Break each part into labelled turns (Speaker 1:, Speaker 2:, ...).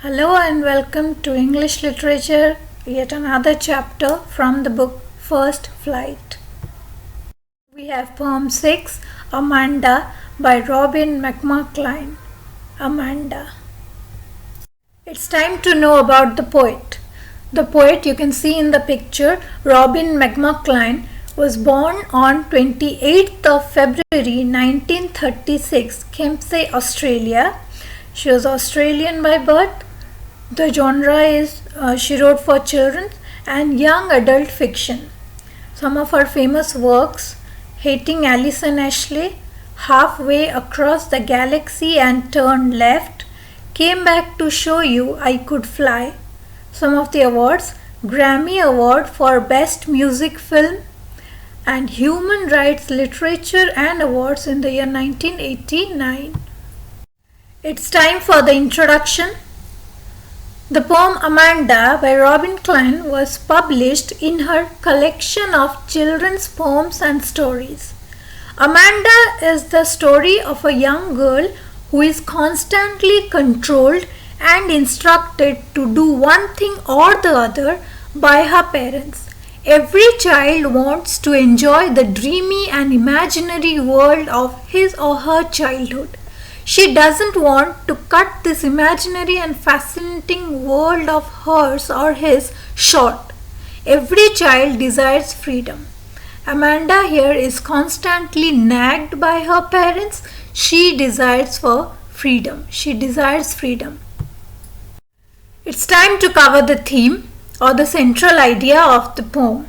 Speaker 1: Hello and welcome to English Literature, yet another chapter from the book First Flight. We have poem 6, Amanda by Robin Klein. Amanda. It's time to know about the poet. The poet you can see in the picture, Robin Klein, was born on 28th of February 1936, Kempsey, Australia. She was Australian by birth. The genre is she wrote for children and young adult fiction. Some of her famous works: Hating Alison Ashley, Halfway Across the Galaxy and Turn Left, Came Back to Show You I Could Fly. Some of the awards: Grammy Award for Best Music Film and Human Rights Literature and Awards in the year 1989. It's time for the introduction. The poem Amanda by Robin Klein was published in her collection of children's poems and stories. Amanda is the story of a young girl who is constantly controlled and instructed to do one thing or the other by her parents. Every child wants to enjoy the dreamy and imaginary world of his or her childhood. She doesn't want to cut this imaginary and fascinating world of hers or his short. Every child desires freedom. Amanda here is constantly nagged by her parents. She desires freedom. It's time to cover the theme or the central idea of the poem.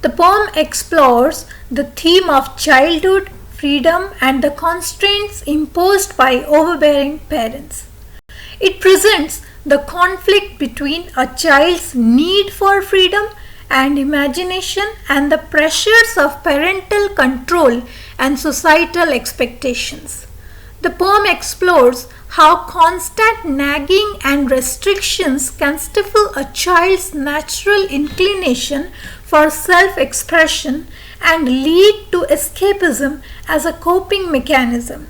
Speaker 1: The poem explores the theme of childhood, freedom and the constraints imposed by overbearing parents. It presents the conflict between a child's need for freedom and imagination and the pressures of parental control and societal expectations. The poem explores how constant nagging and restrictions can stifle a child's natural inclination for self-expression and lead to escapism as a coping mechanism.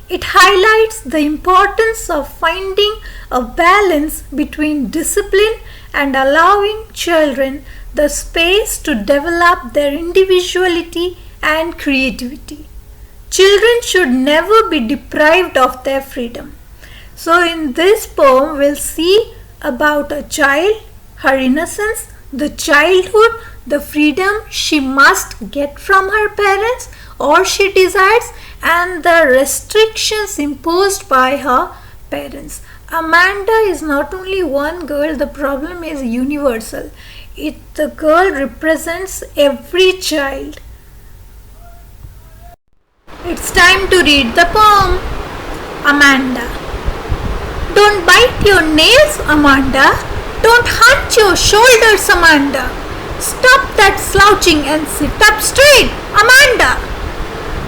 Speaker 1: It highlights the importance of finding a balance between discipline and allowing children the space to develop their individuality and creativity. Children should never be deprived of their freedom. So in this poem we'll see about a child, her innocence, the childhood, the freedom she must get from her parents or she desires, and the restrictions imposed by her parents. Amanda is not only one girl, the problem is universal. The girl represents every child. It's time to read the poem. Amanda. Don't bite your nails, Amanda. Don't hunch your shoulders, Amanda. Stop that slouching and sit up straight, Amanda.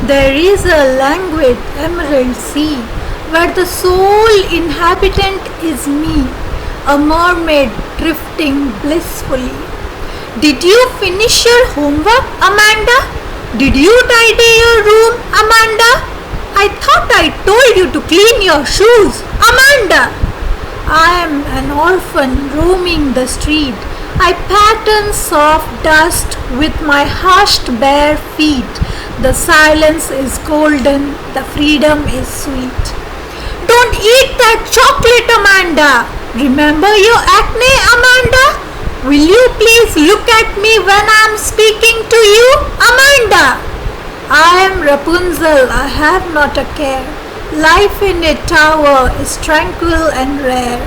Speaker 1: There is a languid emerald sea where the sole inhabitant is me, a mermaid drifting blissfully. Did you finish your homework, Amanda? Did you tidy your room, Amanda? I thought I told you to clean your shoes, Amanda. I am an orphan roaming the street. I pattern soft dust with my hushed bare feet. The silence is golden, the freedom is sweet. Don't eat that chocolate, Amanda. Remember your acne, Amanda? Will you please look at me when I am speaking to you, Amanda? I am Rapunzel, I have not a care. Life in a tower is tranquil and rare.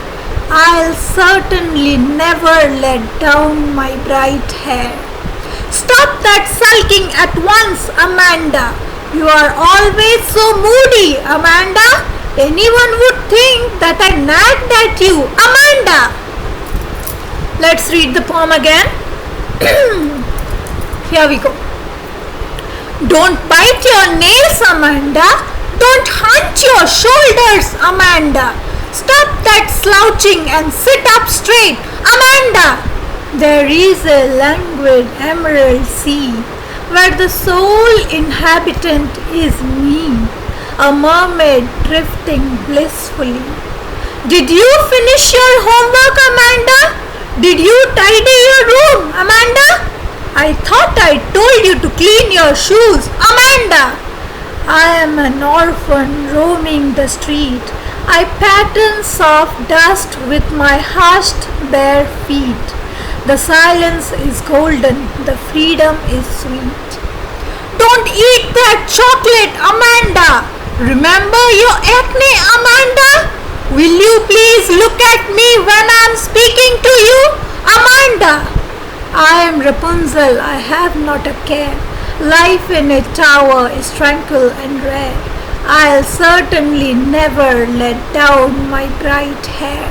Speaker 1: I'll certainly never let down my bright hair. Stop that sulking at once, Amanda. You are always so moody, Amanda. Anyone would think that I nagged at you, Amanda. Let's read the poem again. Here we go. Don't bite your nails, Amanda. Don't hunch your shoulders, Amanda. Stop that slouching and sit up straight, Amanda. There is a languid emerald sea where the sole inhabitant is me, a mermaid drifting blissfully. Did you finish your homework, Amanda? Did you tidy your room, Amanda? I thought I told you to clean your shoes, Amanda. I am an orphan roaming the street. I pattern soft dust with my hushed bare feet. The silence is golden, the freedom is sweet. Don't eat that chocolate, Amanda. Remember your acne, Amanda? Will you please look at me when I am speaking to you, Amanda? I am Rapunzel, I have not a care. Life in a tower is tranquil and rare. I'll certainly never let down my bright hair.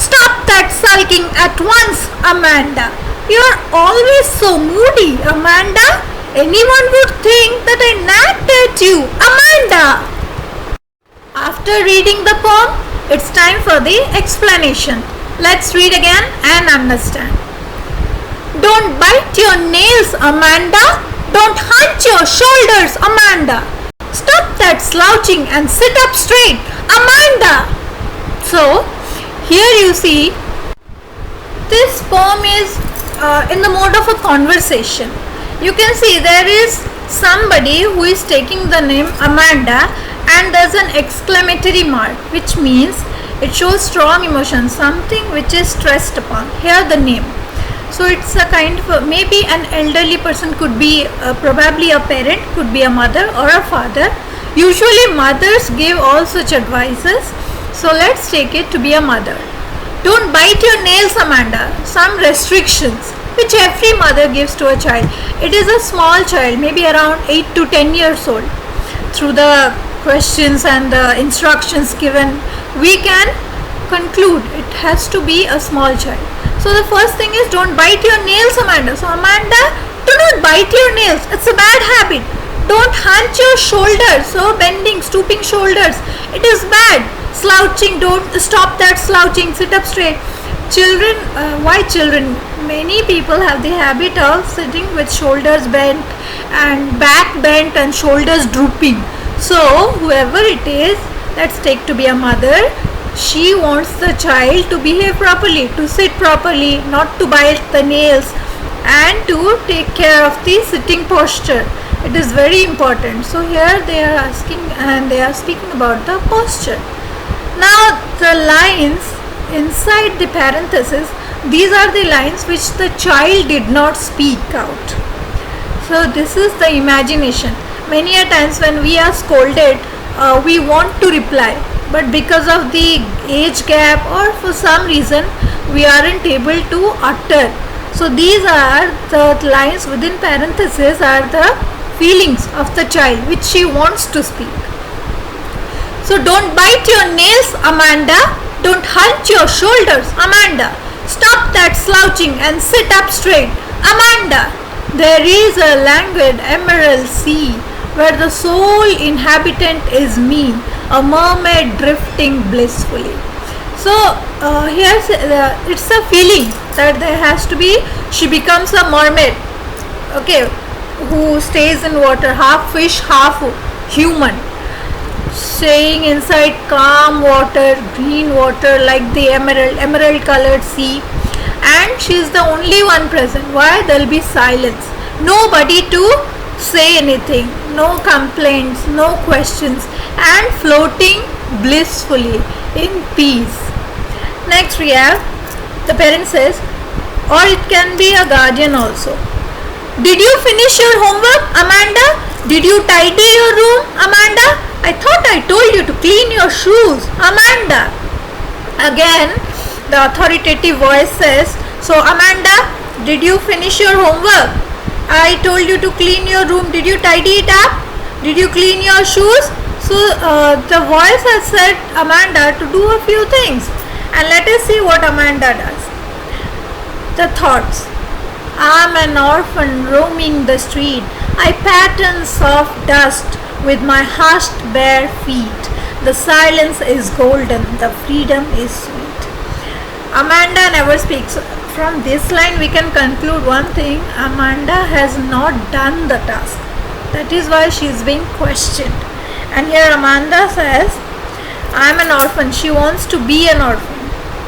Speaker 1: Stop that sulking at once, Amanda. You're always so moody, Amanda. Anyone would think that I nagged at you, Amanda. After reading the poem, it's time for the explanation. Let's read again and understand. Don't bite your nails, Amanda. Don't hunch your shoulders, Amanda. Stop that slouching and sit up straight, Amanda. So, here you see, this poem is in the mode of a conversation. You can see there is somebody who is taking the name Amanda and there's an exclamatory mark, which means it shows strong emotion, something which is stressed upon. Here the name. So it's a kind of maybe an elderly person, could be probably a parent, could be a mother or a father. Usually mothers give all such advices. So let's take it to be a mother. Don't bite your nails, Amanda. Some restrictions which every mother gives to a child. It is a small child, maybe around 8 to 10 years old. Through the questions and the instructions given, we can conclude it has to be a small child. So the first thing is, don't bite your nails, Amanda. So Amanda, do not bite your nails. It's a bad habit. Don't hunch your shoulders. So bending, stooping shoulders, it is bad. Slouching, don't stop that slouching. Sit up straight. Children, why children? Many people have the habit of sitting with shoulders bent and back bent and shoulders drooping. So whoever it is, let's take to be a mother, she wants the child to behave properly, to sit properly, not to bite the nails, and to take care of the sitting posture. It is very important. So here they are asking and they are speaking about the posture. Now the lines inside the parenthesis, these are the lines which the child did not speak out. So this is the imagination. Many a times when we are scolded, we want to reply, but because of the age gap or for some reason we aren't able to utter. So these are the lines within parentheses, are the feelings of the child which she wants to speak. So don't bite your nails, Amanda. Don't hunch your shoulders, Amanda. Stop that slouching and sit up straight, Amanda. There is a languid emerald sea where the sole inhabitant is me, a mermaid drifting blissfully. So here's it's a feeling that there has to be, she becomes a mermaid, okay, who stays in water, half fish, half human, staying inside calm water, green water like the emerald colored sea, and she is the only one present. Why? There will be silence, nobody to say anything, no complaints, no questions, and floating blissfully in peace. Next we have, the parent says, or it can be a guardian also. Did you finish your homework, Amanda? Did you tidy your room, Amanda? I thought I told you to clean your shoes, Amanda. Again, the authoritative voice says, so Amanda, did you finish your homework? I told you to clean your room. Did you tidy it up? Did you clean your shoes? So the voice has said Amanda to do a few things. And let us see what Amanda does. The thoughts. I'm an orphan roaming the street. I pattern soft dust with my hushed bare feet. The silence is golden. The freedom is sweet. Amanda never speaks. From this line we can conclude one thing: Amanda has not done the task. That is why she is being questioned. And here Amanda says, I am an orphan. She wants to be an orphan,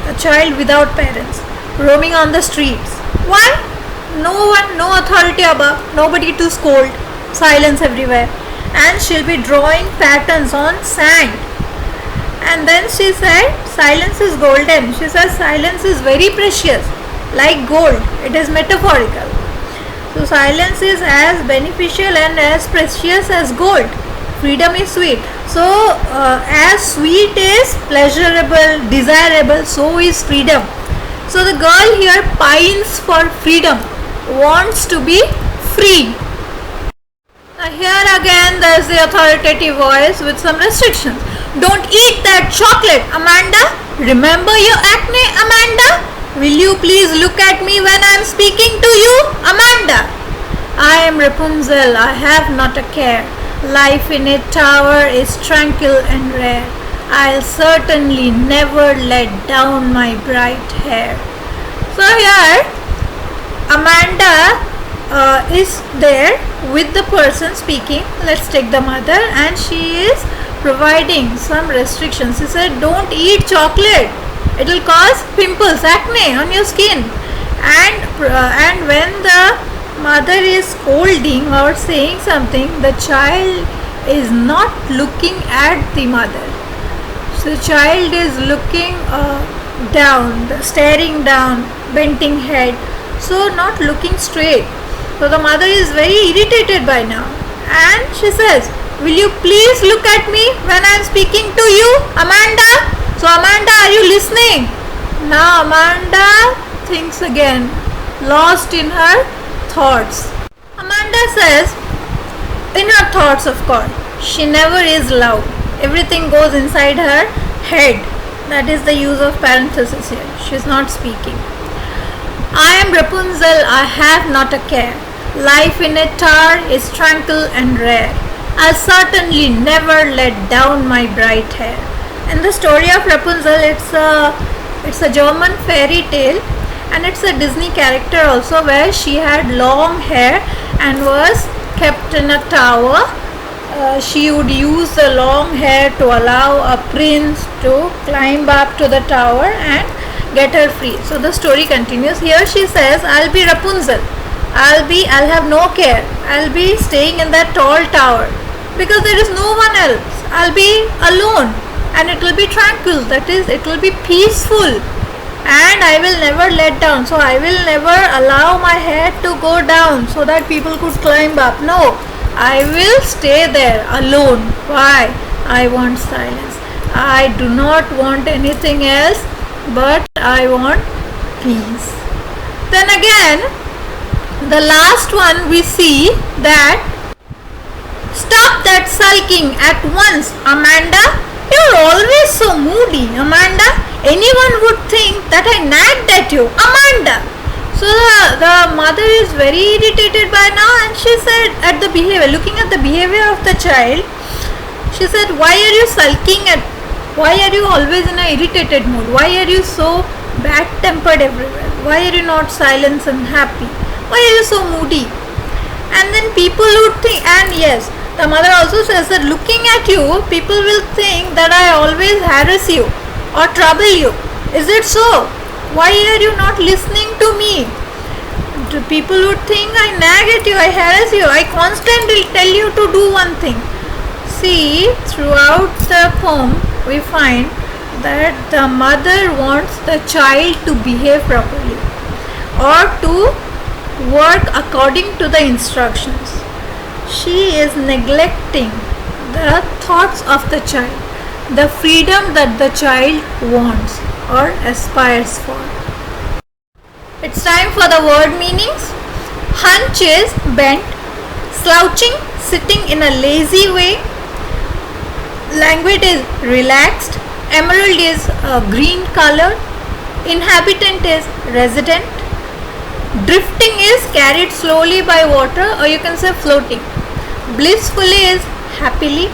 Speaker 1: a child without parents, roaming on the streets. Why? No one, no authority above, nobody to scold, silence everywhere. And she'll be drawing patterns on sand. And then she said, silence is golden. She says silence is very precious, like gold. It is metaphorical. So silence is as beneficial and as precious as gold. Freedom is sweet. So as sweet is pleasurable, desirable, so is freedom. So the girl here pines for freedom, wants to be free. Now here again there is the authoritative voice with some restrictions. Don't eat that chocolate, Amanda. Remember your acne, Amanda? Will you please look at me when I am speaking to you, Amanda? I am Rapunzel, I have not a care. Life in a tower is tranquil and rare. I'll certainly never let down my bright hair. So here Amanda is there with the person speaking. Let's take the mother, and she is providing some restrictions. She said, don't eat chocolate. It will cause pimples, acne on your skin. And when the mother is scolding or saying something, the child is not looking at the mother. So the child is looking down, staring down, bending head, so not looking straight. So the mother is very irritated by now, and she says, will you please look at me when I am speaking to you, Amanda? So Amanda, are you listening? Now Amanda thinks again, lost in her thoughts. Amanda says, in her thoughts of course, she never is loud. Everything goes inside her head. That is the use of parenthesis here. She is not speaking. I am Rapunzel, I have not a care. Life in a tower is tranquil and rare. I'll certainly never let down my bright hair. In the story of Rapunzel, it's a German fairy tale, and it's a Disney character also, where she had long hair and was kept in a tower. She would use the long hair to allow a prince to climb up to the tower and get her free. So the story continues. Here she says, I'll be Rapunzel. I'll have no care. I'll be staying in that tall tower because there is no one else. I'll be alone, and it will be tranquil. That is, it will be peaceful, and I will never let down. So I will never allow my hair to go down so that people could climb up. No, I will stay there alone. Why? I want silence. I do not want anything else, but I want peace. Then again, the last one we see that, stop that sulking at once, Amanda. You're always so moody, Amanda. Anyone would think that I nagged at you, Amanda. So the mother is very irritated by now, and she said, looking at the behavior of the child, she said, why are you sulking why are you always in an irritated mood? Why are you so bad-tempered everywhere? Why are you not silent and happy? Why are you so moody? And then people would think, and yes, the mother also says that looking at you, people will think that I always harass you or trouble you. Is it so? Why are you not listening to me? People would think I nag at you, I harass you, I constantly tell you to do one thing. See, throughout the poem, we find that the mother wants the child to behave properly or to work according to the instructions. She is neglecting the thoughts of the child, the freedom that the child wants or aspires for. It's time for the word meanings. Hunch is bent, slouching, sitting in a lazy way. Languid is relaxed. Emerald is a green color. Inhabitant is resident. Drifting is carried slowly by water, or you can say floating. Blissfully is happily.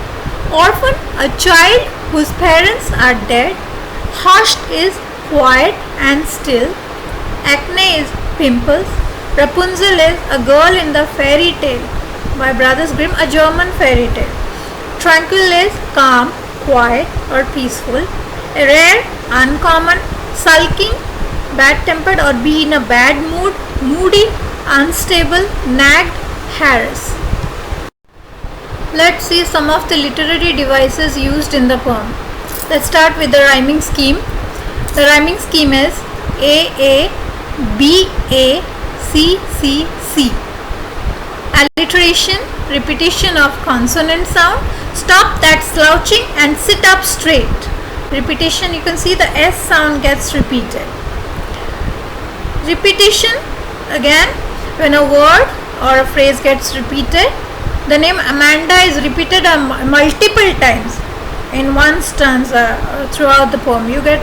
Speaker 1: Orphan, a child whose parents are dead. Hushed is quiet and still. Acne is pimples. Rapunzel is a girl in the fairy tale by Brothers Grimm, a German fairy tale. Tranquil is calm. quiet or peaceful, rare, uncommon, sulking, bad-tempered or be in a bad mood, moody, unstable, nagged, harass. Let's see some of the literary devices used in the poem. Let's start with the rhyming scheme. The rhyming scheme is A A B A C C C. Alliteration, repetition of consonant sound. Stop that slouching and sit up straight. Repetition, you can see the S sound gets repeated. Repetition, again, when a word or a phrase gets repeated, the name Amanda is repeated multiple times in one stanza throughout the poem. You get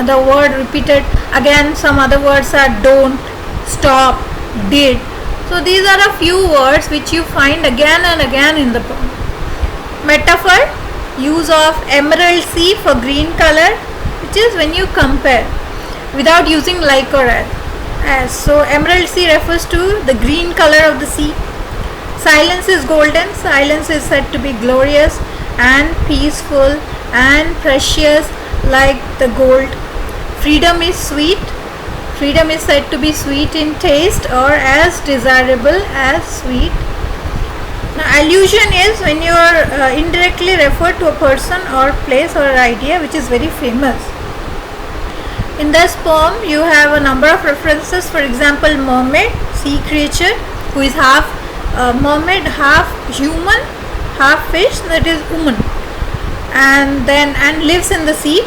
Speaker 1: the word repeated. Again, some other words are don't, stop, did. So these are a few words which you find again and again in the poem. Metaphor, use of emerald sea for green color, which is when you compare without using like or as. So emerald sea refers to the green color of the sea. Silence is golden. Silence is said to be glorious and peaceful and precious like the gold. Freedom is sweet. Freedom is said to be sweet in taste or as desirable as sweet. Now, allusion is when you are indirectly referred to a person or place or idea which is very famous. In this poem, you have a number of references. For example, mermaid, sea creature who is half mermaid, half human, half fish, that is woman, and lives in the sea.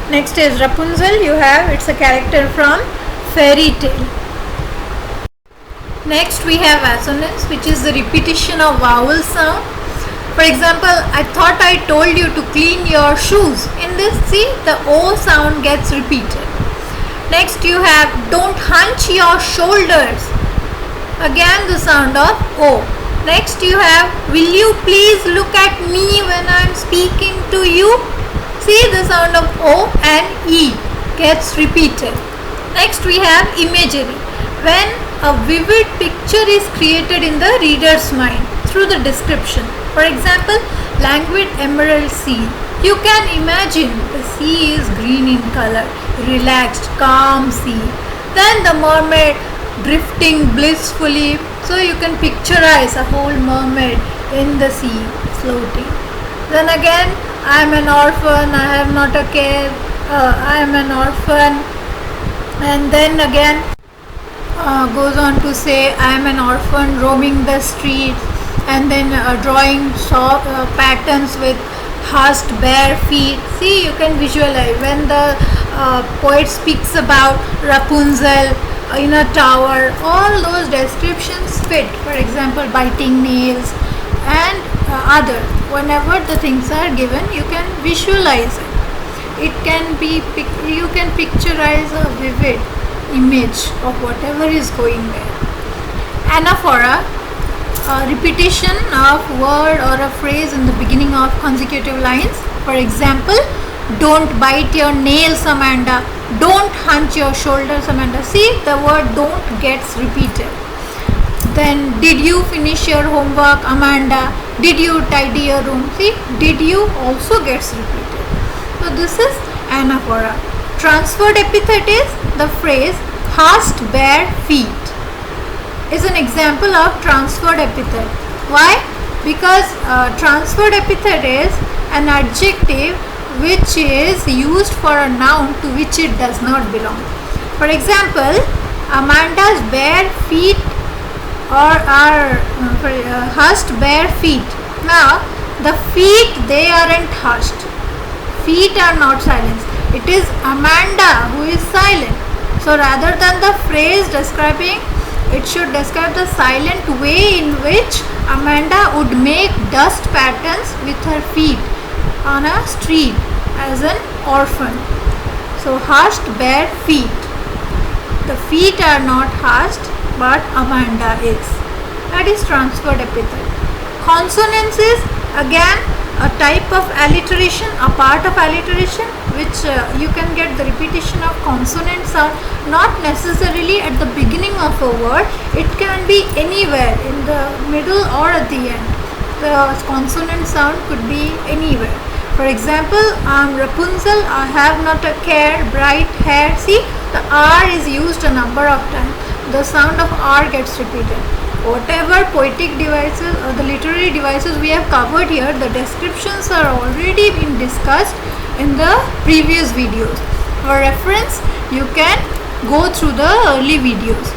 Speaker 1: Next is Rapunzel. You have, it's a character from fairy tale. Next we have assonance, which is the repetition of vowel sound. For example, I thought I told you to clean your shoes. In this, see, the O sound gets repeated. Next you have don't hunch your shoulders. Again the sound of O. Next you have will you please look at me when I am speaking to you. See, the sound of O and E gets repeated. Next we have imagery. When a vivid picture is created in the reader's mind through the description. For example, languid emerald sea. You can imagine the sea is green in color, relaxed, calm sea. Then the mermaid drifting blissfully. So you can picturize a whole mermaid in the sea floating. Then again, I am an orphan, I have not a care, I am an orphan. And then again goes on to say I am an orphan roaming the streets, and then drawing patterns with husked bare feet. See, you can visualize when the poet speaks about Rapunzel in a tower, all those descriptions fit. For example, biting nails and other. Whenever the things are given, you can visualize it. It can be, you can picturize a vivid image of whatever is going there. Anaphora, repetition of word or a phrase in the beginning of consecutive lines. For example, don't bite your nails, Amanda. Don't hunch your shoulders, Amanda. See, the word don't gets repeated. Then, did you finish your homework, Amanda? Did you tidy your room? See, did you also gets repeated. So this is anaphora. Transferred epithet is the phrase hast bare feet. Is an example of transferred epithet. Why? Because transferred epithet is an adjective which is used for a noun to which it does not belong. For example, Amanda's bare feet hushed bare feet. Now, the feet, they aren't hushed. Feet are not silent. It is Amanda who is silent. So rather than the phrase describing, it should describe the silent way in which Amanda would make dust patterns with her feet on a street as an orphan. So hushed bare feet. The feet are not hushed, but Amanda is. That is transferred epithet. Consonance is again a type of alliteration, a part of alliteration, which you can get the repetition of consonant sound, not necessarily at the beginning of a word. It can be anywhere, in the middle or at the end. The consonant sound could be anywhere. For example, I'm Rapunzel, I have not a care, bright hair. See, the R is used a number of times. The sound of R gets repeated. Whatever poetic devices or the literary devices we have covered here, the descriptions are already been discussed in the previous videos. For reference, you can go through the early videos.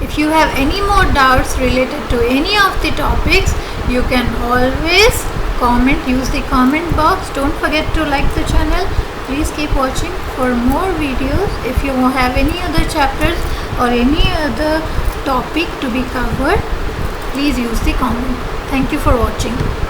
Speaker 1: If you have any more doubts related to any of the topics, you can always comment, use the comment box. Don't forget to like the channel. Please keep watching for more videos. If you have any other chapters or any other topic to be covered, please use the comment. Thank you for watching.